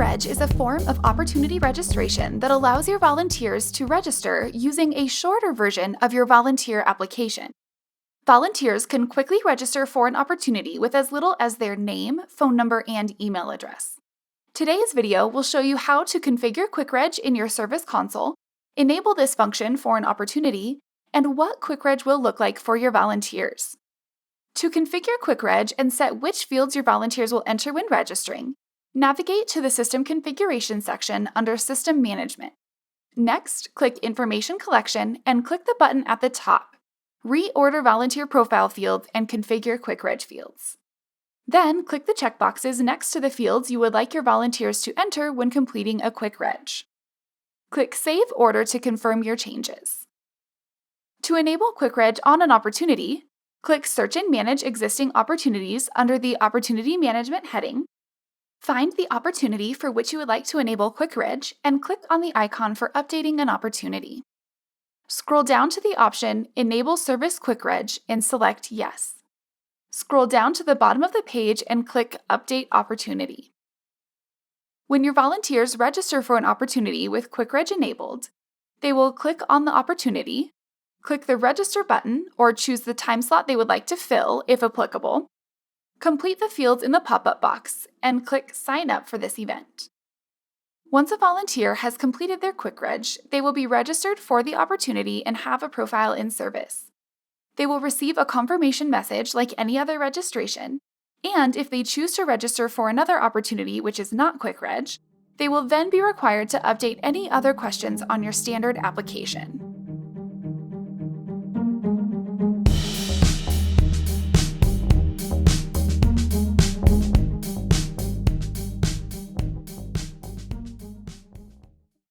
QuickReg is a form of opportunity registration that allows your volunteers to register using a shorter version of your volunteer application. Volunteers can quickly register for an opportunity with as little as their name, phone number, and email address. Today's video will show you how to configure QuickReg in your Service console, enable this function for an opportunity, and what QuickReg will look like for your volunteers. To configure QuickReg and set which fields your volunteers will enter when registering, navigate to the System Configuration section under System Management. Next, click Information Collection and click the button at the top, Reorder Volunteer Profile Fields and Configure QuickReg Fields. Then, click the checkboxes next to the fields you would like your volunteers to enter when completing a QuickReg. Click Save Order to confirm your changes. To enable QuickReg on an opportunity, click Search and Manage Existing Opportunities under the Opportunity Management heading. Find the opportunity for which you would like to enable QuickReg and click on the icon for updating an opportunity. Scroll down to the option Enable Service QuickReg and select Yes. Scroll down to the bottom of the page and click Update Opportunity. When your volunteers register for an opportunity with QuickReg enabled, they will click on the opportunity, click the Register button or choose the time slot they would like to fill, if applicable, complete the fields in the pop-up box, and click Sign Up for this event. Once a volunteer has completed their QuickReg, they will be registered for the opportunity and have a profile in Service. They will receive a confirmation message like any other registration, and if they choose to register for another opportunity which is not QuickReg, they will then be required to update any other questions on your standard application.